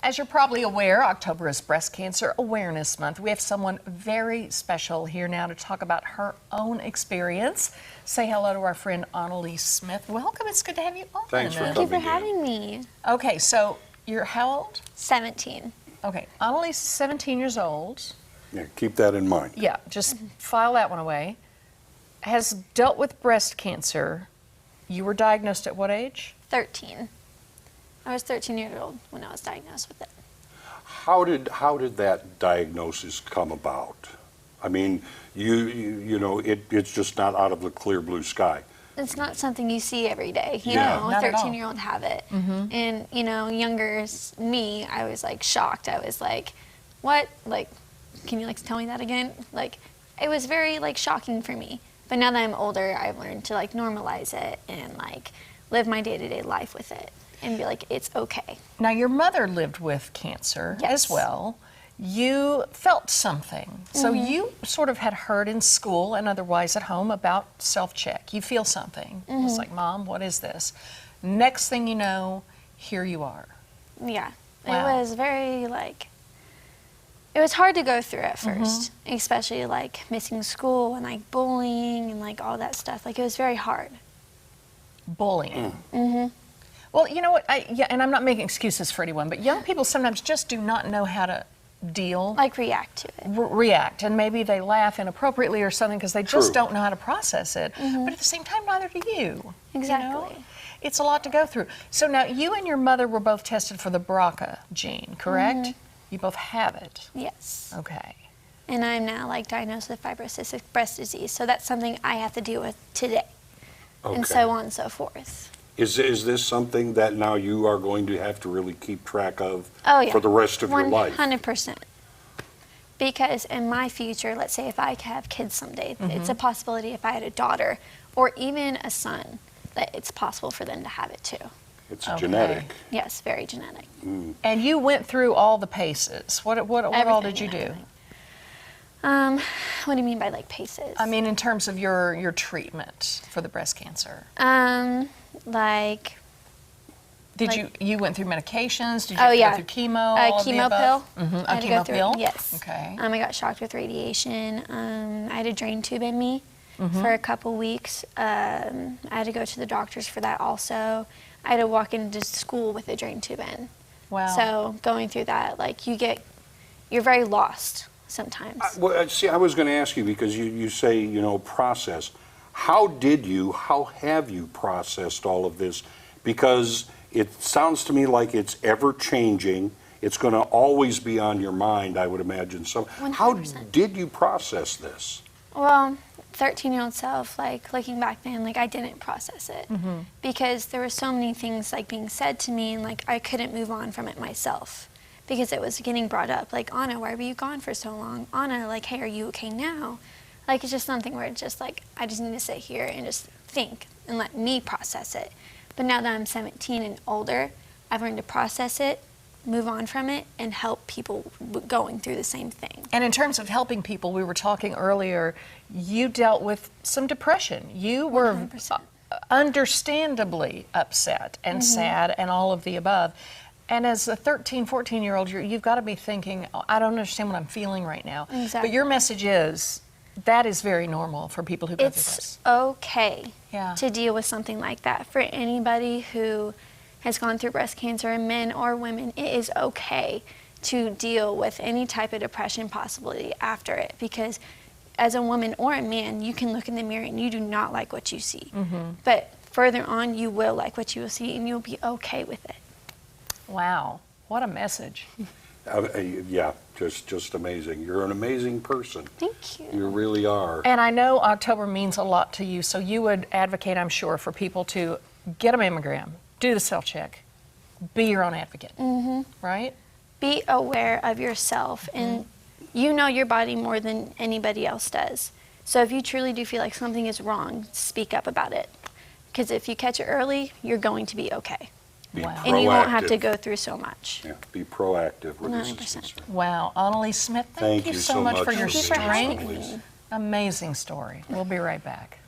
As you're probably aware, October is Breast Cancer Awareness Month. We have someone very special here now to talk about her own experience. Say hello to our friend Onnalyse Smith. Welcome, it's good to have you on. Thanks for coming. Thank you for having me. Okay, so you're how old? 17. Okay, Onnalyse is 17 years old. Yeah, keep that in mind. Yeah, just file that one away. Has dealt with breast cancer. You were diagnosed at what age? 13. I was 13 years old when I was diagnosed with it. How did that diagnosis come about? I mean, you know, it's just not out of the clear blue sky. It's not something you see every day. You Yeah. know, a Not at all. 13-year-old have it. And, you know, younger me, I was like shocked. I was like, what? Like, can you like tell me that again? Like, it was very like shocking for me. But now that I'm older, I've learned to like normalize it and like live my day-to-day life with it and be like, it's okay. Now, your mother lived with cancer Yes. as well. You felt something. So you sort of had heard in school and otherwise at home about self-check. You feel something. It's like, Mom, what is this? Next thing you know, here you are. Yeah. Wow. It was very like, it was hard to go through at first, especially like missing school and like bullying and like all that stuff. Like it was very hard. Bullying. Well, you know what? And I'm not making excuses for anyone, but young people sometimes just do not know how to deal, Like react to it. react, and maybe they laugh inappropriately or something because they just True. don't know how to process it. But at the same time, neither do you. Exactly. You know? It's a lot to go through. So now you and your mother were both tested for the BRCA gene, correct? You both have it. Yes. Okay. And I'm now like diagnosed with fibrocystic breast disease. So that's something I have to deal with today. Okay. And so on and so forth. Is this something that now you are going to have to really keep track of Oh yeah. for the rest of your life? 100%. Because in my future, let's say if I have kids someday, it's a possibility if I had a daughter or even a son, that it's possible for them to have it too. It's Okay. genetic. Yes, very genetic. And you went through all the paces. What all did you Everything and do? everything. What do you mean by like paces? I mean, in terms of your treatment for the breast cancer. Like Did you went through medications? Did you Oh, go yeah. through chemo? all of the chemo above? pill. Mhm, I a had to chemo go through pill? Yes. Okay. I got shocked with radiation. I had a drain tube in me for a couple weeks. I had to go to the doctors for that also. I had to walk into school with a drain tube in. Wow. So going through that, like you're very lost sometimes. Well, see, I was going to ask you because you say, you know, process. How have you processed all of this? Because it sounds to me like it's ever changing. It's going to always be on your mind, I would imagine. So how 100%. did you process this? Well, 13-year-old self, like looking back then, like I didn't process it because there were so many things like being said to me and like I couldn't move on from it myself because it was getting brought up. Like, Anna, why were you gone for so long? Anna, like, hey, are you okay now? Like, it's just something where it's just like, I just need to sit here and just think and let me process it. But now that I'm 17 and older, I've learned to process it, move on from it, and help people going through the same thing. And in terms of helping people, we were talking earlier, you dealt with some depression. You were 100%. understandably upset and sad and all of the above. And as a 13, 14-year-old, you've got to be thinking, oh, I don't understand what I'm feeling right now. Exactly. But your message is, that is very normal for people who go through this. It's okay Yeah. to deal with something like that. For anybody who has gone through breast cancer, men or women, it is okay to deal with any type of depression possibility after it because as a woman or a man, you can look in the mirror and you do not like what you see. But further on, you will like what you will see and you'll be okay with it. Wow, what a message. Yeah, just amazing. You're an amazing person. Thank you. You really are. And I know October means a lot to you, so you would advocate, I'm sure, for people to get a mammogram, do the self-check, be your own advocate, right? Be aware of yourself and you know your body more than anybody else does. So if you truly do feel like something is wrong, speak up about it. Because if you catch it early, you're going to be okay. Be Wow. And you won't have to proactive. go through so much. Yeah, be proactive with this. 100%. Wow, Onnalyse Smith, thank you so much for your Thank you for having strength. me. Amazing story. We'll be right back.